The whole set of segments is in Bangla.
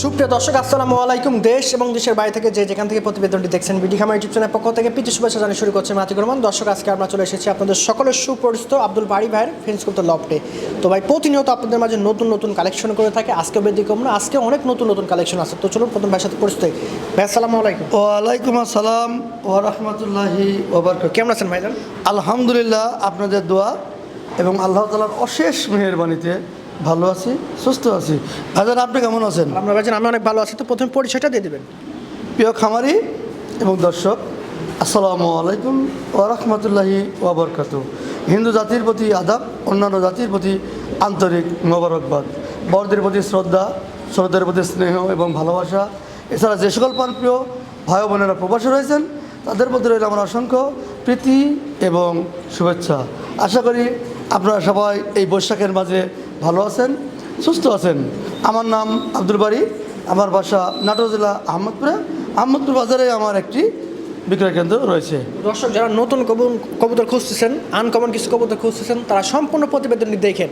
সুপ্রিয় দর্শক আসসালামু আলাইকুম। দেশ এবং দেশের বাইরে থেকে যে যেখান থেকে প্রতিবেদনটি দেখছেন বিডি খামার ইউটিউব চ্যানেলের পক্ষ থেকে প্রীতি শুভেচ্ছা জানিয়ে শুরু করছে মাতিকুর রহমান। দর্শক আজকে আমরা চলে এসেছি আপনাদের সকলের সুপরিচিত আব্দুল বাড়ি ভাইয়ের ফ্রেন্ডস কবুতর লফটে। তো ভাই প্রতিনিয়ত আপনাদের মাঝে নতুন নতুন কালেকশন করে থাকে, আজকে ব্যতিক্রম না, আজকে অনেক নতুন নতুন কালেকশন আছে। তো চলুন প্রথম ভাইয়ের সাথে পরিচিত হই। ভাই আসসালামু আলাইকুম। ওয়ালাইকুম আসসালাম ওয়া রাহমাতুল্লাহি ওয়া বারাকাতুহু। কেমন আছেন ভাইজান? আলহামদুলিল্লাহ, আপনাদের দোয়া এবং আল্লাহ তাআলার অশেষ মেহেরবানিতে ভালো আছি, সুস্থ আছি। ভাইজান, আপনি কেমন আছেন? আমরা ভাইজান আমি অনেক ভালো আছি। তো প্রথম পরিচয়টা দিয়ে দেবেন। প্রিয় খামারি এবং দর্শক, আসসালামু আলাইকুম ওয়া রাহমাতুল্লাহি ওয়া বারাকাতুহু। হিন্দু জাতির প্রতি আদাব, অন্যান্য জাতির প্রতি আন্তরিক মোবারকবাদ। বড়দের প্রতি শ্রদ্ধা, ছোটদের প্রতি স্নেহ এবং ভালোবাসা। এছাড়া যে সকল প্রিয় ভাই বোনেরা প্রবাসী রয়েছেন তাদের প্রতি রইল আমার অসংখ্য প্রীতি এবং শুভেচ্ছা। আশা করি আপনারা সবাই এই বৈশাখের মাঝে ভালো আছেন, সুস্থ আছেন। আমার নাম আব্দুল বাড়ি, আমার বাসা নাটোর জেলা আহমদপুর বাজারে আমার একটি বিক্রয় কেন্দ্র রয়েছে। দর্শক যারা নতুন কবুতর খুঁজতেছেন, আনকমন কিছু কবুতর খুঁজতেছেন, তারা সম্পূর্ণ প্রতিবেদনটি দেখেন।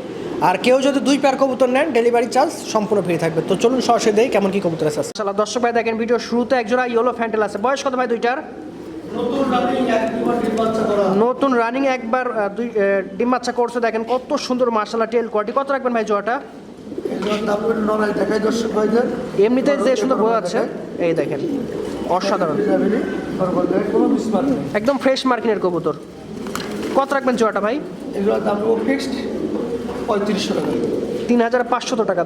আর কেউ যদি 2 পেয়ার কবুতর নেন ডেলিভারি চার্জ সম্পূর্ণ ফ্রি থাকবে। তো চলুন সরাসরি দেখি কেমন কি কবুতর আছে। দর্শক ভাই দেখেন ভিডিও শুরুতে একজোড়া ইয়েলো ফ্যান্টেল আছে। বয়স কত ভাই দুইটার? নতুন রানিং একবার ডিম বাচ্চা করছে। দেখেন কত সুন্দর মাশাআল্লাহ টেল কোয়ালিটি। কত রাখবেন ভাই জোড়াটা? এমনিতে যে সুন্দর বোঝা যাচ্ছে, এই দেখেন অসাধারণ, একদম ফ্রেশ মার্কিনের কবুতর। কত রাখবেন জোড়াটা ভাই? এগুলোর দাম ফিক্সড 3500 টাকা, 3500 টাকা।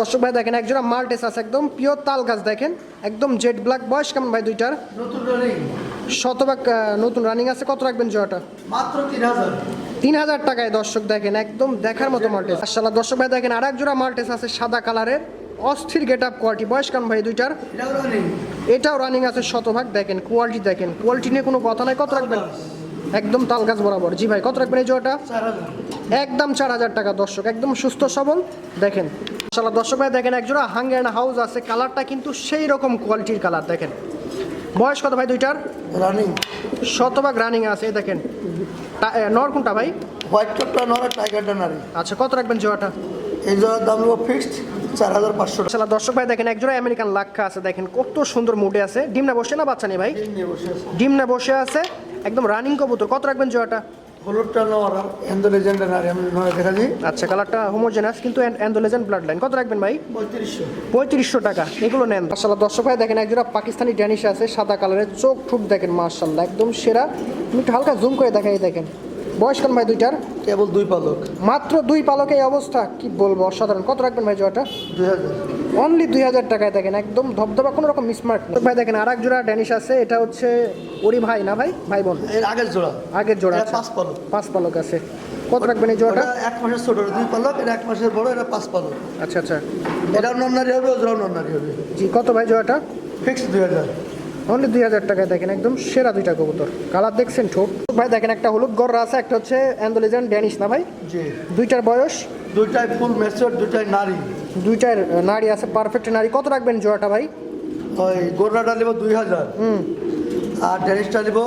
দর্শক ভাই দেখেন একজোড়া মাল্টেস আছে, একদম পিওর তাল গাছ। দেখেন একদম জেড ব্ল্যাক। বয়স কেমন ভাই দুইটার? নতুন রানিং, শতভাগ নতুন রানিং আছে। কত রাখবেন জোড়াটা? মাত্র 3000। 3000 টাকায়। দর্শক দেখেন একদম দেখার মতো মাল্টেস। মাশাআল্লাহ দর্শক ভাই দেখেন আর এক জোড়া মাল্টেস আছে সাদা কালারের, অস্থির গেট আপ কোয়ালিটি। বয়স কেমন ভাই দুইটার? এটাও রানিং আছে শতভাগ। দেখেন কোয়ালিটি, দেখেন কোয়ালিটি নিয়ে কোনো কথা নাই। কত রাখবেন? একদম তাল গাছ বরাবর। জি ভাই, কত রাখবেন এই জোড়াটা? 4000। একদম 4000 টাকা। দর্শক একদম সুস্থ সবল। দেখেন মাশাআল্লাহ দর্শক ভাই দেখেন একজোড়া হাঙ্গের হাউস আছে, কালারটা কিন্তু সেই রকম কোয়ালিটির কালার। দেখেন বয়স কত ভাই দুইটার? রানিং, শতভাগ রানিং আছে। দেখেন নর কোনটা ভাই? হোয়াইট টপটা নর, টাইগারটা নারী। আচ্ছা, কত রাখবেন জোড়াটা? এই জোড়ার দাম ফিক্সড 4500 টাকা। মাশাআল্লাহ দর্শক ভাই দেখেন একজোড়া আমেরিকান লাক্ষা আছে। দেখেন কত সুন্দর মুডে আছে। ডিম না বসে না বাচ্চা নেই ভাই? ডিম না বসে আছে, একদম রানিং কবুতর। কত রাখবেন জোড়াটা? হলুদটা নর, এন্ডোলেজেন্ডের নারী। আমি নরে দেখা দিই। আচ্ছা, কালারটা হোমোজেনাস কিন্তু এন্ডোলেজেন্ড ব্লাড লাইন। কত রাখবেন ভাই? 3500 টাকা। এগুলো নেন। মাশাআল্লাহ দর্শক ভাই দেখেন একজোড়া পাকিস্তানি ড্যানিশ আছে সাদা কালারের, চোখ ঠুক দেখেন মাশাআল্লাহ একদম সেরা। তুমি একটু হালকা জুম করে দেখাই। দেখেন বয়স কেমন ভাই দুইটার? কেবল 2 পালক, মাত্র 2 পালকে এই অবস্থা, কি বলবো অসাধারণ। কত রাখবেন ভাই জোড়াটা? 2000। অনলি 2000 টাকায়। দেখেন একদম ধবধবা, কোনো রকম মিসমার্ক নেই। ভাই দেখেন আর এক জোড়া ড্যানিশ আছে, এটা হচ্ছে ওরি ভাই না ভাই, ভাই বোন? এর আগের জোড়া, আগের জোড়া। এটা 5 পালক। 5 পালক আছে। কত রাখবেন এই জোড়াটা? 1 মাসের ছোট, 2 পালক। এটা 1 মাসের বড়, এটা 5 পালক। আচ্ছা আচ্ছা, এটাও নন্নারি হবে, ওজরাও নন্নারি হবে। জি, কত ভাই জোড়াটা? ফিক্সড 2000। অনলি 2000 টাকায়। দেখেন একদম সেরা দুইটা কবুতর। কালার দেখছেন ঠোঁট ভাই। দেখেন একটা হলুদ গররা আছে, একটা হচ্ছে অ্যান্ডোলেজান ড্যানিশ না ভাই? জি। দুইটার বয়স? দুইটাই ফুল ম্যাচিওর, দুইটাই নারী। দুইটার নারী আছে, পারফেক্ট নারী। কত রাখবেন জোড়াটা ভাই? ওই গোড়াটা নেব 2000, আর ড্যানিশটা নেব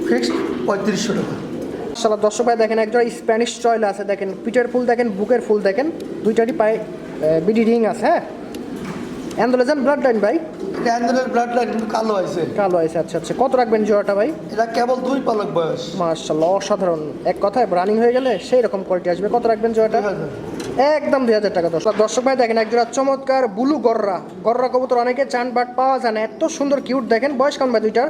ফিক্সড 3500 টাকা। মাশাআল্লাহ দর্শক ভাই দেখেন একজোড়া স্প্যানিশ চয়েল আছে। দেখেন পিটের ফুল, দেখেন বুকের ফুল, দেখেন দুইটারই পায়ে বিডি রিং আছে। হ্যাঁ, অ্যান্ডোলেজান ব্লাড লাইন ভাই? এটা অ্যান্ডোলের ব্লাড লাইন, কিন্তু কালো আছে। কালো আছে। আচ্ছা আচ্ছা, কত রাখবেন জোড়াটা ভাই? এটা কেবল 2 পালক বয়স। মাশাআল্লাহ অসাধারণ। এক কথায় রানিং হয়ে গেলে সেই রকম কোয়ালিটি আসবে। কত রাখবেন জোড়াটা? 2000। একদম 2000 টাকা। দর্শক ভাই দেখেন একজোড়া চমৎকার ব্লু গররা। গররা কবুতর অনেকে চান বাট পাওয়া যায় না, এত সুন্দর কিউট। দেখেন বয়স কেমন ভাই দুইটার?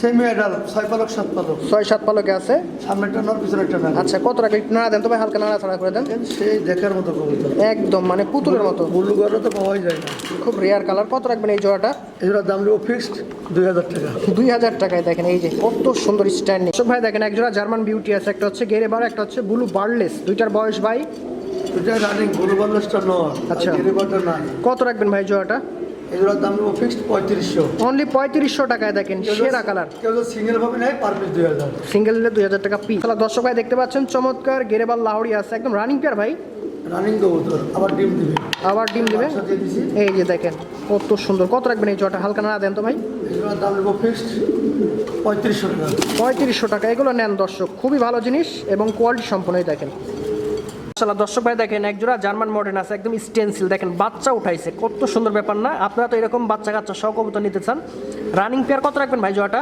সেমি অ্যাডাল্ট, 6 পালক 7 পালক। 6-7 পালকে আছে। সামনে একটা নর, পিছনে একটা নারী। আচ্ছা, কত রাখবেন? নাড়া দেন তো ভাই, হালকা নাড়াচাড়া করে দেন। সেই দেখার মতো কবুতর, একদম মানে পুতুলের মতো। ব্লু গররা তো পাওয়াই যায় না, খুব রেয়ার কালার। কত রাখবেন এই জোড়াটা? এগুলোর দাম নেব ফিক্সড 2000 টাকা। 2000 টাকায়। দেখেন এই যে কত সুন্দর স্ট্যান্ডিং। দর্শক ভাই দেখেন একজোড়া জার্মান বিউটি আছে, একটা হচ্ছে গেরেবার, একটা হচ্ছে ব্লু বার্ডলেস। দুইটার বয়স ভাই? দুইটাই রানিং, ব্লু বার্ডলেসটা নর, আচ্ছা। আর গেরেবারটা নারী। কত রাখবেন ভাই জোড়াটা? এগুলোর দাম নেব ফিক্সড 3500। অনলি 3500 টাকায়। দেখেন সেরা কালার। কেউ যদি সিঙ্গেল ভাবে নেয় পার পিস 2000। সিঙ্গেল নিলে 2000 টাকা পিস। তাহলে দর্শক ভাই দেখতে পাচ্ছেন চমৎকার গেরেবাল লাহোরি আছে, একদম রানিং পেয়ার ভাই। রানিং কবুতর, আবার ডিম দিবে। আবার ডিম দিবে। বাচ্চা দিয়ে দিছি। এই যে দেখেন কত সুন্দর। কত রাখবেন এই জোড়াটা? হালকা নাড়া দেন তো ভাই। এগুলোর দাম নেব ফিক্সড 3500 টাকা। 3500 টাকা। এগুলো নেন দর্শক, খুবই ভালো জিনিস এবং কোয়ালিটি সম্পন্নই। দেখেন মাশাআল্লাহ দর্শক ভাই দেখেন এক জোড়া জার্মান মডার্ন আছে একদম স্টেনসিল, দেখেন বাচ্চা উঠাইছে, কত সুন্দর ব্যাপার না? আপনারা তো এরকম বাচ্চা কাচ্চা সহ কবুতর নিতে চান, রানিং পেয়ার কত রাখবেন ভাই জোড়াটা?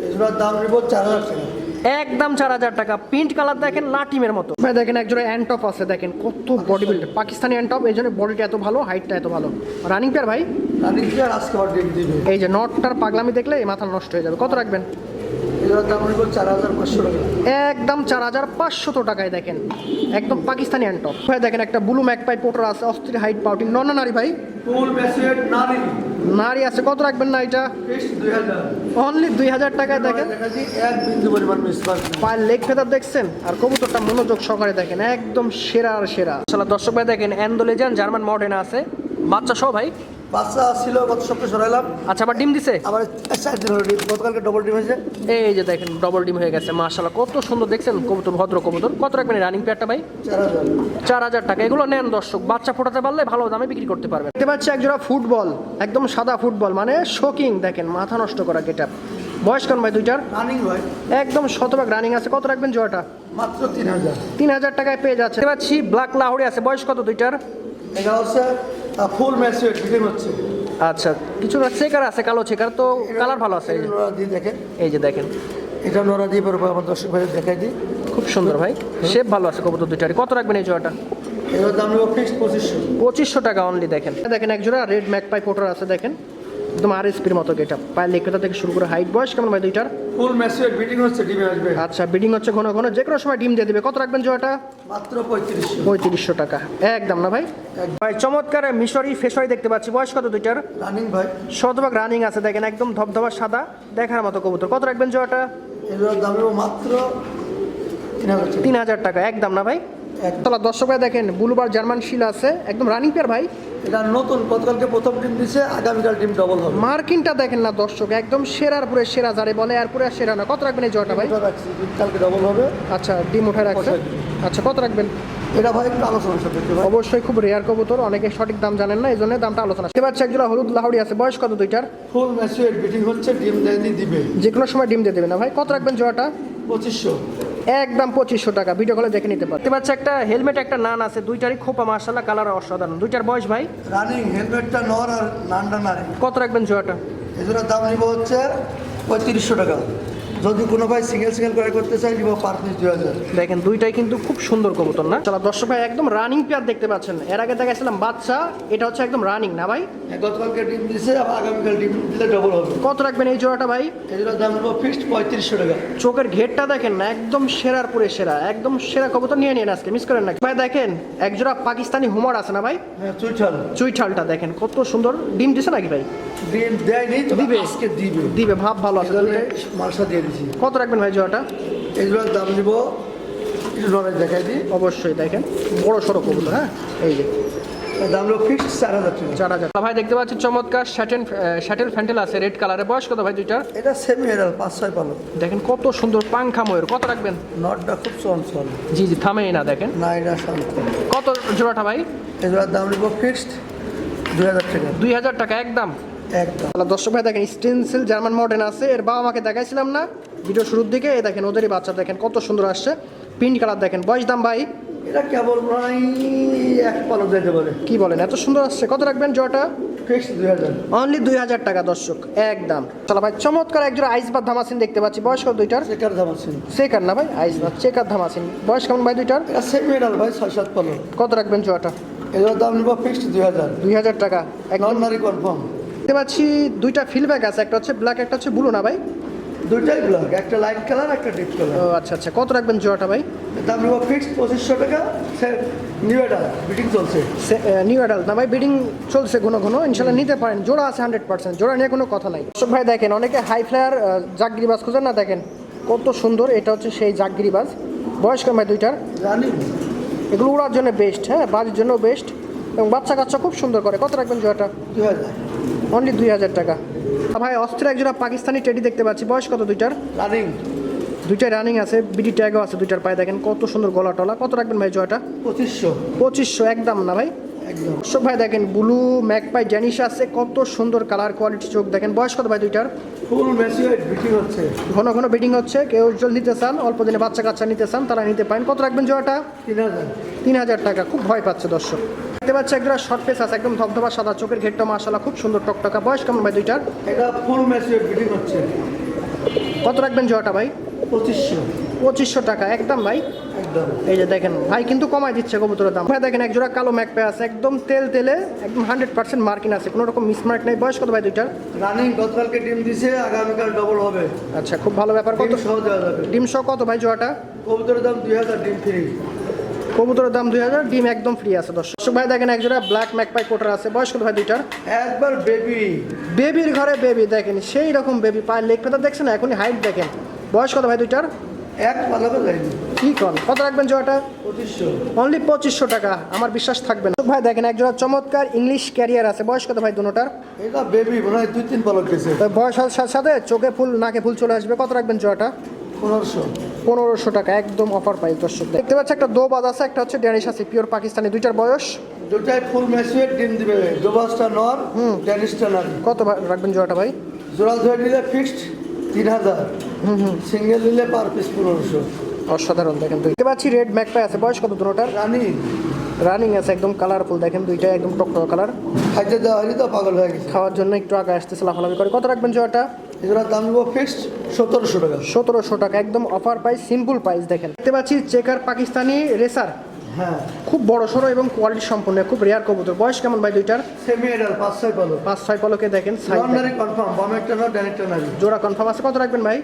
এগুলোর দাম নেব 4000 টাকা। একদম 4000 টাকা। প্রিন্ট কালার দেখেন লাটিমের মতো ভাই, দেখেন এক জোড়া অ্যান্টপ আছে, দেখেন কত বডি বিল্ড, পাকিস্তানি অ্যান্টপ, এই জন্য বডিটা এত ভালো, হাইটটা এত ভালো। রানিং পেয়ার ভাই, রানিং পেয়ার আজকে আবার ডিম দিবে। এই যে নটটার পাগলামি দেখলে মাথা নষ্ট হয়ে যাবে। কত রাখবেন? এগুলোর দাম নেব 4500 টাকা। একদম 4500 টাকায়, দেখেন একদম পাকিস্তানি অ্যান্টপ ভাই। দেখেন একটা ব্লু ম্যাকপাই পোটার আছে, অস্থির হাইট, পাউটিং, নন নারী ভাই, ফুল ম্যাচুয়ার নারী নারী আছে। কত রাখবেন না এটা? ফিক্স 2000। অনলি 2000 টাকায়। দেখেন দেখাচ্ছি এক বিন্দু পরিমাণ মিসমার্ক নেই। পায়ের লেগ ফেদার দেখছেন, আর কবুতরটা মনোযোগ সহকারে দেখেন, একদম সেরা আর সেরা। আসলে দর্শক ভাই দেখেন অ্যান্ডোলেজান জার্মান মডার্ন আছে, বাচ্চা সহ ভাই। বাচ্চা ছিল গত সপ্তাহে সরাইলাম, আচ্ছা আবার ডিম দিছে? আবার 4 দিন হলো ডিম, গতকালকে ডবল ডিম হয়েছে। এই যে দেখেন ডবল ডিম হয়ে গেছে, মাশাআল্লাহ কত সুন্দর দেখছেন কবুতর, ভদ্র কবুতর। কত রাখবেন রানিং পেয়ারটা ভাই? 4000। 4000 টাকা। এগুলো নেন দর্শক, বাচ্চা ফোটাতে পারলে ভালো দামে বিক্রি করতে পারবেন। দেখতে পাচ্ছি একজোড়া ফুটবল, একদম সাদা ফুটবল, মানে শোকিং, দেখেন মাথা নষ্ট করা গেটআপ। বয়স কেমন ভাই দুইটার? রানিং ভাই একদম শতভাগ রানিং আছে। কত রাখবেন জোড়াটা? মাত্র 3000। 3000 টাকায় পেয়ে যাচ্ছে। দেখতে পাচ্ছি ব্ল্যাক লাহোরি আছে, বয়স কত দুইটার? এটা হচ্ছে ফুল ম্যাচুয়ার ডিম হচ্ছে। আচ্ছা, কিছু চেকার আছে, কালো চেকার, তো কালার ভালো আছে। এই যে নোরা দিয়ে দেখেন, এই যে দেখেন এটা নোরা দিয়ে পরে আমার দর্শক ভাই দেখাই দিই। খুব সুন্দর ভাই, শেপ ভালো আছে কবুতর দুইটারই। কত রাখবেন এই জোড়াটা? এটার দাম নেব ফিক্সড 2500। 2500 টাকা অনলি। দেখেন দেখেন এক জোড়া রেড ম্যাকপাই পোটার আছে, দেখেন একদম আরএসপির মতো গেটআপ, পায়ের লেকটা থেকে শুরু করে হাইট। বয়স কেমন ভাই দুইটার? ফুল ম্যাচুয়ার বিডিং হচ্ছে, ডিমে আসবে। আচ্ছা, বিডিং হচ্ছে ঘন ঘন, যে কোনো সময় ডিম দিয়ে দিবে। কত রাখবেন জোড়াটা? মাত্র 3500। 3500 টাকা একদম না ভাই? ভাই চমৎকার মিশরি ফেসরি দেখতে পাচ্ছি, বয়স কত দুইটার? রানিং ভাই, শতভাগ রানিং আছে, দেখেন একদম ধবধবা সাদা, দেখার মতো কবুতর। কত রাখবেন জোড়াটা? এটার দাম নেব মাত্র 3000 টাকা। 3000 টাকা একদম না ভাই? একতলা দর্শক ভাই দেখেন ব্লুবার জার্মান শিল আছে, একদম রানিং পেয়ার ভাই। এটা নতুন, গতকালকে প্রথম ডিম দিছে, আগামীকাল ডিম ডবল হবে। মার্কিনটা দেখেন না দর্শক, একদম সেরার পুরে সেরা, যারে বলে আর পুরে সেরা না। কত রাখবেন এই জোড়াটা ভাই? এটা রাখছি, ডিম কালকে ডবল হবে। আচ্ছা, ডিম উঠে রাখছে। আচ্ছা, কত রাখবেন? এটা ভাই একটু আলোচনা সাপেক্ষে ভাই। অবশ্যই খুব রেয়ার কবুতর, অনেকে সঠিক দাম জানেন না, এই জন্য দামটা আলোচনা। এবার একজোড়া হলুদ লাহোরি আছে, বয়স কত দুইটার? ফুল ম্যাচুয়ার বিডিং হচ্ছে, ডিম দিয়ে দিবে। যে কোনো সময় ডিম দিয়ে দেবে না ভাই? কত রাখবেন জোড়াটা? 2500। একদম 2500 টাকা, ভিডিও কলে দেখে নিতে পারতে পারছে। একটা হেলমেট একটা নান আছে, দুইটারই খোপা মাশাআল্লাহ, কালার অসাধারণ। দুইটার বয়স ভাই? রানিং, হেলমেটটা নর আর নান্ডা নারী। কত রাখবেন জোড়াটা? এগুলোর দাম নিব হচ্ছে 3500 টাকা। যদি কোনো ভাই সিঙ্গেল সিঙ্গেল করে করতে চাই, নিব পার পিস 2000। দেখেন দুইটাই কিন্তু খুব সুন্দর কবুতর না? চলো দর্শক ভাই একদম রানিং পেয়ার দেখতে পাচ্ছেন, এর আগে দেখাইছিলাম বাচ্চা, এটা হচ্ছে একদম রানিং না ভাই? গতকালকে ডিম দিছে, আবার আগামীকাল ডিম দিলে ডবল হবে। কত রাখবেন এই জোড়াটা ভাই? এগুলোর দাম নিব ফিক্সড 3500 টাকা। চোখের ঘেরটা দেখেন না, একদম সেরার পুরে সেরা, একদম সেরা কবুতর। নিয়ে নিন আজকে, মিস করেন না ভাই। দেখেন একজোড়া পাকিস্তানি হুমার আছে না ভাই? হ্যাঁ, চুইঠাল। চুইঠালটা দেখেন কত সুন্দর, ডিম দিছে নাকি ভাই? ডিম দেয়নি, তবে দিবে। আজকে দিবে। দিবে, ভাব ভালো আছে। এগুলো মালসা দিয়ে দিছি। কত রাখবেন ভাই জোড়াটা? এগুলোর দাম নিব, একটু নরেজ দেখাই দিই। অবশ্যই দেখেন বড় সড়ো কবুতর। হ্যাঁ, এই যে এর দাম নিব ফিক্সড 4000 টাকা। 4000 ভাই। দেখতে পাচ্ছি চমৎকার শ্যাটেল ফ্যান্টেল আছে রেড কালারে, বয়স কত ভাই দুইটার? এটা সেমি এরাল 5-6 পালো। দেখেন কত সুন্দর পাংখা ময়ূর। কত রাখবেন? নটটা খুব চঞ্চল। জি জি, থামেই না, দেখেন না, এটা শান্ত। কত জোড়াটা ভাই? এগুলোর দাম নিব ফিক্সড 2000 টাকা। 2000 টাকা একদম। একদম। দর্শক ভাই দেখেন স্টেনসিল জার্মান মডার্ন আছে, এর বাবা আমাকে দেখাইছিলাম না ভিডিও শুরুর দিকে, এই দেখেন ওদেরই বাচ্চা, দেখেন কত সুন্দর আসছে, পিঙ্ক কালার দেখেন। বয়স দাম ভাই? এটা কেবল প্রায় এক পালো যেতে পারে। কি বলেন, এত সুন্দর আসছে। কত রাখবেন জোড়াটা? ফিক্সড 2000। অনলি 2000 টাকা দর্শক একদম। চলো ভাই চমৎকার একজোড়া আইসবাদ ধামাসিন দেখতে পাচ্ছি, বয়স কত দুইটার? চেকার দাম আছে। চেকার না ভাই, আইসবাদ চেকার ধামাসিন। বয়স কেমন ভাই দুইটার? এটা সেমি এরাল ভাই, 6-7 পালো। কত রাখবেন জোড়াটা? এগুলোর দাম নিব ফিক্সড 2000। 2000 টাকা একদম। নন নারী কনফার্ম। দেখতে পাচ্ছি দুইটা ফিলব্যাক আছে, একটা হচ্ছে ব্ল্যাক, একটা হচ্ছে ব্লু না ভাই? দুইটাই ব্ল্যাক, একটা লাইট কালার, একটা ডিপ কালার। ও আচ্ছা আচ্ছা, কত রাখবেন জোড়াটা ভাই? দাম নিব ফিক্সড 2500 টাকা। নিউ এটা বিটিং চলছে। নিউ অ্যাডাল্ট না ভাই? বিডিং চলছে ঘন ঘন, ইনশাল্লাহ নিতে পারেন। জোড়া আছে 100%, জোড়া নিয়ে কোনো কথা নাই। দর্শক ভাই দেখেন অনেকে হাই ফ্লায়ার জাগগিরিবাজ খোঁজেন না, দেখেন কত সুন্দর, এটা হচ্ছে সেই জাগগিরিবাজ। বয়স কেমন ভাই দুইটার? জানি এগুলো উড়ার জন্য বেস্ট, হ্যাঁ বাজির জন্য বেস্ট, এবং বাচ্চা কাচ্চা খুব সুন্দর করে। কত রাখবেন জোড়াটা? 2000। অনলি 2000 টাকা। ভাই অস্ত্র একজোড়া পাকিস্তানি টেডি দেখতে পাচ্ছি, বয়স কত দুইটার? রানিং। দুইটাই রানিং আছে, বিডি ট্যাগও আছে দুইটার পায়ে, দেখেন কত সুন্দর গলা টলা। কত রাখবেন ভাই জোড়াটা? 2500। 2500 একদম না ভাই? একদম। দর্শক ভাই দেখেন ব্লু ম্যাকপাই ড্যানিশ আছে, কত সুন্দর কালার কোয়ালিটি চোখ দেখেন। বয়স কত ভাই দুইটার? ফুল ম্যাচিউরড বিক্রি হচ্ছে। ঘন ঘন বেডিং হচ্ছে, কেউ জল নিতে চান, অল্প দিনে বাচ্চা কাচ্চা নিতে চান, তারা নিতে পারেন। কত রাখবেন জোড়াটা? 3000। 3000 টাকা। খুব ভয় পাচ্ছে দর্শক। দেখতে পাচ্ছি একটা শর্ট পেস আছে, একদম ধবধবা সাদা, চোখের ঘেরটা মাশাআল্লাহ খুব সুন্দর টকটকা। বয়স কেমন ভাই দুইটার? এটা ফুল ম্যাচিউরড বিক্রি হচ্ছে। কত রাখবেন জোড়াটা ভাই? 2500। 2500 টাকা একদম ভাই। একদম। এই যে দেখেন ভাই কিন্তু কমাই দিচ্ছে কবুতরের দাম। ভাই দেখেন এক জোড়া কালো ম্যাকপে আছে, একদম তেল তেলে, একদম 100% মার্কিন আছে, কোনো রকম মিসমার্ক নেই। বয়স কত ভাই দুইটার? রানিং গতকালকে ডিম দিছে, আগামীকাল ডবল হবে। আচ্ছা, খুব ভালো ব্যাপার। কত ডিম সহ দেওয়া যাবে। ডিম সহ কত ভাই জোড়াটা? কবুতরের দাম 2000, ডিম ফ্রি। কবুতরের দাম 2000, ডিম একদম ফ্রি আছে দর্শক ভাই। দেখেন এক জোড়া ব্ল্যাক ম্যাকপাই কোটার আছে। বয়স কত ভাই দুইটার? একবার বেবি। বেবির ঘরে বেবি, দেখেন সেই রকম বেবি, পায়ের লেগ পেতা দেখছেন, এখনই হাইট দেখেন। বয়স কত ভাই দুইটার? এক পালাবে যায়নি। কি কন, কত রাখবেন জোড়াটা? 2500। অনলি 2500 টাকা। আমার বিশ্বাস থাকবে না ভাই। দেখেন এক জোড়া চমৎকার ইংলিশ ক্যারিয়ার আছে। বয়স কত ভাই দুটোটার? এটা বেবি মনে হয় 2-3 পালক গেছে। তো বয়স সাথে সাথে চোখে ফুল নাকে ফুল চলে আসবে। কত রাখবেন জোড়াটা? 1500। 1500 টাকা একদম অফার প্রাইস দর্শক। দেখতে পাচ্ছি একটা দোবাজ আছে, একটা হচ্ছে ড্যানিশ আছে, পিওর পাকিস্তানি। দুইটার বয়স? দুটাই ফুল ম্যাচিউরড, ডিম দিবে। ডোবাসটা নর, ড্যানিশটা নারী। কত রাখবেন জোড়াটা ভাই? জোড়া ধরে নিলে ফিক্সড 3000। সিঙ্গেল নিলে পার পিস 1500। অসাধারণ। দেখেন দেখতে পাচ্ছি রেড ম্যাকপাই আছে। বয়স কত দুটোটার? রানী রানিং আছে, একদম কালারফুল। দেখেন দুইটাই একদম টকটকা কালার। খাইতে দেওয়া হয়নি তো পাগল হয়ে গেছে। খাওয়ার জন্য একটু আগে আসতেছে, লাফালাফি করে। কত রাখবেন জোড়াটা? এগুলোর দাম নেবো ফিক্সড 1700 টাকা। 1700 টাকা একদম অফার প্রাইস, সিম্পল প্রাইস। দেখেন দেখতে পাচ্ছি চেকার পাকিস্তানি রেসার, হ্যাঁ খুব বড় সড়ো এবং কোয়ালিটি সম্পন্ন, খুব রেয়ার কবুতর। বয়স কেমন ভাই দুইটার? সেমি এডাল 5-6 পালক। 5-6 পলকে দেখেন সাইজ। লন্ডারি কনফার্ম, বাম একটা নর, ডান একটা নারী। জোড়া কনফার্ম আছে। কত রাখবেন ভাই?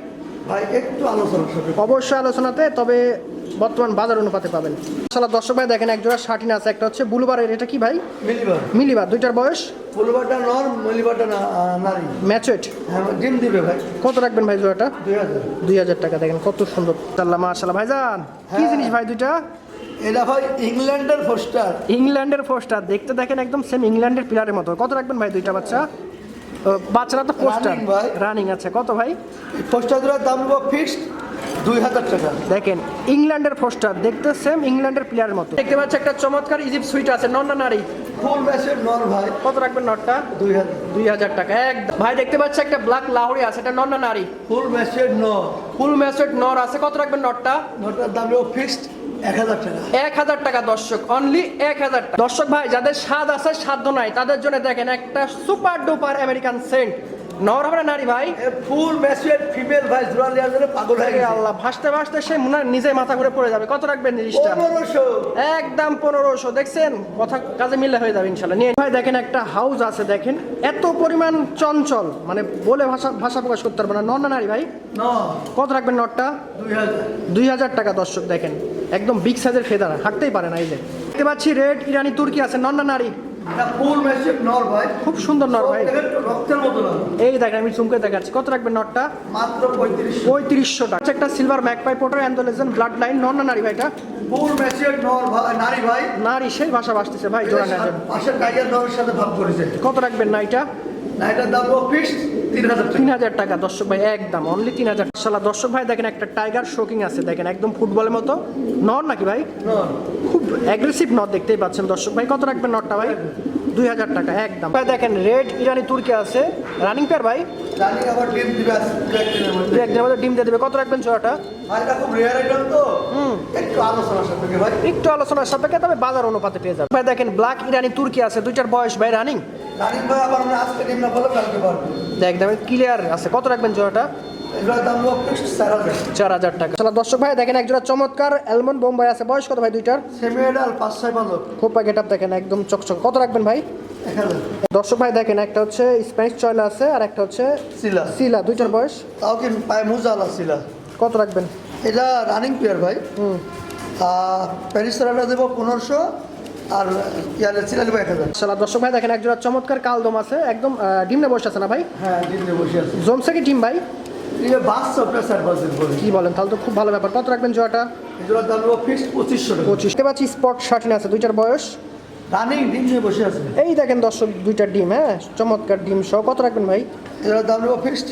ভাই একটু আলোচনা হবে। অবশ্যই আলোচনাতে, তবে বর্তমান বাজার অনুপাতে পাবেন। আসলে দর্শক ভাই দেখেন এক জোড়া শার্টিন আছে, একটা হচ্ছে বুলুবারের। এটা কি ভাই? মিলিবার। মিলিবার। দুইটার বয়স? বুলবারটা নর, মিলিবারটা নারী। ম্যাচুয়েট। হ্যাঁ ডিম দিবে ভাই। কত রাখবেন ভাই জোড়াটা? 2000। 2000 টাকা। দেখেন কত সুন্দর। আল্লাহ মাশাআল্লাহ ভাইজান, কি হ্যাঁ। জিনিস ভাই দুইটা? এটা ভাই ইংল্যান্ডের ফোস্টার। ইংল্যান্ডের ফোস্টার, দেখতে দেখেন একদম সেম ইংল্যান্ডের প্লেয়ারের মতো। কত রাখবেন ভাই দুইটা বাচ্চা? বাচ্চারা তো ফোস্টার Running ভাই। রানিং আছে। কত ভাই? ফোস্টার জোড়ার দাম নেবো ফিক্সড 2000 টাকা। দেখেন ইংল্যান্ডের ফোস্টার, দেখতে সেম ইংল্যান্ডের প্লেয়ারের মতো। দেখতে পাচ্ছি একটা চমৎকার ইজিপ্ট সুইট আছে, নর না নারী? ফুল ম্যাচের নর ভাই। কত রাখবেন নরটা? 2000। 2000 টাকা একদম। ভাই দেখতে পাচ্ছি একটা ব্ল্যাক লাহোরি আছে, এটা নর না নারী? ফুল ম্যাচের নর। ফুল ম্যাচেড নর আছে। কত রাখবেন নরটা? নরটার দাম নেবো ফিক্সড 1000 টাকা। 1000 টাকা দর্শক, অনলি 1000 টাকা। দর্শক ভাই যাদের স্বাদ আছে সাধ্য নাই, তাদের জন্য দেখেন একটা সুপার ডুপার আমেরিকান সেন্ট। নর হবে না নারী ভাই? ফুল ম্যাচের ফিমেল ভাই, জোড়া দেওয়ার জন্য পাগল হয়ে এ গেছে। আল্লাহ, ভাসতে ভাসতে সে মনে হয় নিজে মাথা ঘুরে পড়ে যাবে। কত রাখবেন জিনিসটা? 1500। একদম 1500। দেখছেন কথা কাজে মিলে হয়ে যাবে ইনশাল্লাহ। নিয়ে ভাই দেখেন একটা হাউস আছে, দেখেন এত পরিমাণ চঞ্চল, মানে বলে ভাষা প্রকাশ করতে পারবো না। নর না নারী ভাই? নর। কত রাখবেন নরটা? 2000। 2000 টাকা দর্শক। দেখেন একদম বিগ সাইজের ফেদার, হাঁটতেই পারে না। এই যে দেখতে পাচ্ছি রেড ইরানি তুর্কি আছে, নর না নারী? এটা ফুল ম্যাচের নর ভাই। খুব সুন্দর নর ভাই। দেখেন তো রক্তের মতো না। এই দেখেন আমি চুমকে দেখাচ্ছি। কত রাখবেন নরটা? মাত্র 3500। 3500 টাকা। একটা সিলভার ম্যাকপাই পোটার অ্যান্ডোলেজন ব্লাড লাইন, নর না নারী ভাই? এটা ফুল ম্যাচের নর ভাই, নারী ভাই। নারী, সেই ভাষা ভাসতেছে ভাই জোড়া নেওয়ার জন্য। পাশের টাইগার নরের সাথে ভাব করেছে। কত রাখবেন না এটা? না এটার দাম নেবো ফিক্সড 3000 টাকা। 3000 টাকা দর্শক ভাই, একদম অনলি 3000। মাশাআল্লাহ দর্শক ভাই দেখেন একটা টাইগার শোকিং আছে, দেখেন একদম ফুটবলের মতো। নর নাকি ভাই? নর। খুব অ্যাগ্রেসিভ নর, দেখতেই পাচ্ছেন দর্শক ভাই। কত রাখবেন নরটা ভাই? 2000 টাকা একদম। ভাই দেখেন রেড ইরানি তুর্কি আছে, রানিং পেয়ার ভাই। জানি আবার ডিম দিবে আজকে একদিনের দু মধ্যে। একদিনের মধ্যে ডিম দিয়ে দেবে। কত রাখবেন জোড়াটা? ভাই এটা খুব রেয়ার আইটেম তো, একটু আলোচনার সাপেক্ষে ভাই। একটু আলোচনার সাপেক্ষে, তবে বাজার অনুপাতে পেয়ে যাবে। ভাই দেখেন ব্ল্যাক ইরানি তুর্কি আছে, দুইটার বয়স ভাই রানিং। রানিং ভাই আবার আমরা আজকে ডিম না বলে কালকে পারবো। দেখ দেখেন ক্লিয়ার আছে। কত রাখবেন জোড়াটা? এগুলোর দাম নেবো ফিক্সড 4000। 4000 টাকা। আসলে দর্শক ভাই দেখেন একজোড়া চমৎকার অ্যালমন্ড বোম্বাই আছে। বয়স কত ভাই দুইটার? সেমি এডাল 5-6 পালক। খোপা গেট আপ দেখেন একদম চকচক। কত রাখবেন ভাই? 1000। দর্শক ভাই দেখেন একটা হচ্ছে স্প্যানিশ চয়লা আছে, আর একটা হচ্ছে সিলা। সিলা। দুইটার বয়স? তাও কি পায়ে মুজালা সিলা। কত রাখবেন? এটা রানিং প্লেয়ার ভাই। প্যারিস সারাটা দেবো 1500, আর ইয়ালে সিলা দেবো 1000। আসলে দর্শক ভাই দেখেন একজোড়া চমৎকার কালদম আছে, একদম ডিমে বসে আছে না ভাই? হ্যাঁ ডিম দিয়ে বসে আছে। জমছে কি ডিম ভাই? এটা বাস প্রেসার বাজের পরে। কি বলেন, তাহলে তো খুব ভালো ব্যাপার। কত রাখবেন জোড়াটা? এগুলোর দাম নেবো ফিক্সড 2500 টাকা। 25। দেখতে পাচ্ছি স্পট শার্টিন আছে, দুইটার বয়স? রানিং ডিম দিয়ে বসে আছে। এই দেখেন দর্শক দুইটার ডিম, হ্যাঁ চমৎকার ডিম সহ। কত রাখবেন ভাই? এগুলোর দাম নেবো ফিক্সড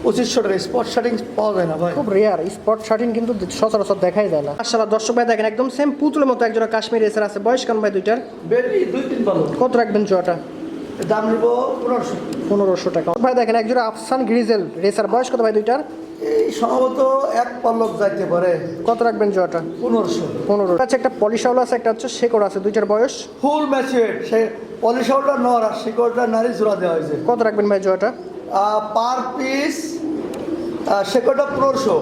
2500 টাকা। স্পট শার্টিং পাওয়া যায় না ভাই। খুব রেয়ার স্পট শার্টিং কিন্তু সচরাচর দেখাই যায় না। মাশাআল্লাহ দর্শক ভাই দেখেন একদম সেম পুতুলের মতো একজোড়া কাশ্মীরি রেসার আছে। বয়স কেমন ভাই দুইটার? বেবি 2-3 পালক। কত রাখবেন জোড়াটা? দাম নিব 1500। 1500 টাকা। ভাই দেখেন একজোড়া আফসান গ্রিজেল রেসার। বয়স কত ভাই দুইটার? এই সম্ভবত এক পালক যাইতে পারে। কত রাখবেন জোড়াটা? 1500। 15। আচ্ছা একটা পলিশাওলা আছে, একটা হচ্ছে শেকড় আছে, দুইটার বয়স ফুল ম্যাচুয়েড। সে পলিশাউটা নর আর শিকড়টা নারী জোড়া দেওয়া হয়েছে। কত রাখবেন ভাই জোড়াটা? পার পিস শিকড়টা 1500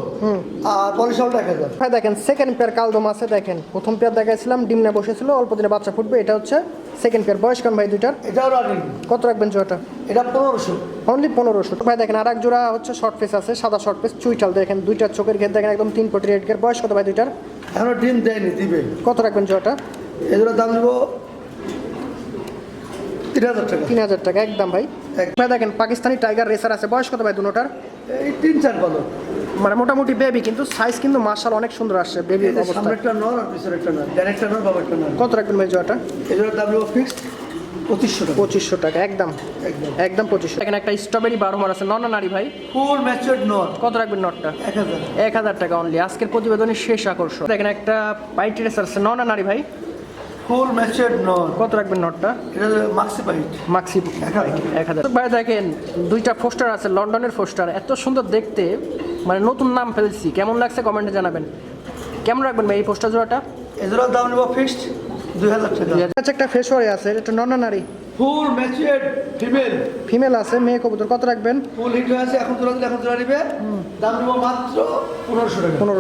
আর পলিশাউটা 1000। ভাই দেখেন সেকেন্ড পেয়ার কালদম আছে। দেখেন প্রথম পেয়ার দেখাইছিলাম ডিমনে বসেছিল, অল্প দিনে বাচ্চা ফুটবে। এটা হচ্ছে সেকেন্ড পেয়ার। বয়স কেমন ভাই দুইটার? এটাও রানিং। কত রাখবেন জোড়াটা? এটা 1500। অনলি 1500। ভাই দেখেন আর এক জোড়া হচ্ছে শর্ট ফেস আছে, সাদা শর্ট ফেস চুইটাল। দেখেন দুইটার চোখের ঘের দেখেন একদম 3 কোটি রেড ঘের। বয়স কত ভাই দুইটার? এখনো ডিম দেয়নি, দিবে। কত রাখবেন জোড়াটা? এগুলোর দাম নিব 3000 টাকা। 3000 টাকা একদম ভাই। ভাই দেখেন পাকিস্তানি টাইগার রেসার আছে। বয়স কত ভাই দুটোটার? এই 3-4 পালক। মানে মোটামুটি বেবি, কিন্তু সাইজ কিন্তু মাশাআল্লাহ অনেক সুন্দর আসছে বেবির সামনে অবস্থা। একটা নর আর পিছনে একটা নর, ডান একটা নর বাবা একটা নর। কত রাখবেন ভাই জোড়াটা? এগুলোর দাম নিব ফিক্সড 2500 টাকা। 2500 টাকা একদম একদম একদম 2500। এখানে একটা স্ট্রবেরি বারোমার আছে, নর না নারী ভাই? ফুল ম্যাচুয়ার্ড নর। কত রাখবেন নটটা? 1000। 1000 টাকা অনলি। আজকের প্রতিবেদনের শেষ আকর্ষণ। এখানে একটা পাইট রেসার আছে, নর না নারী ভাই? ফুল ম্যাচুয়ার্ড নর। কত রাখবেন নটটা? এটা মাক্সি পাইট। মাক্সি 1000। ভাই দেখেন দুইটা ফোস্টার আছে, লন্ডনের ফোস্টার, এত সুন্দর দেখতে, মানে নতুন নাম ফেলছি। কেমন লাগছে কমেন্টে জানাবেন। কেমন রাখবেন ভাই এই পোস্টার জোড়াটা? এগুলোর দাম নিব ফিক্সড 2000 টাকা। আচ্ছা একটা ফেসওয়ারে আছে, এটা নর না নারী? ফুল ম্যাচুয়ার্ড ফিমেল। ফিমেল আছে, মেয়ে কবুতর। কত রাখবেন? ফুল হিট হয়ে আছে, এখন তোরা নিবে। দাম নিব মাত্র 1500 টাকা। 15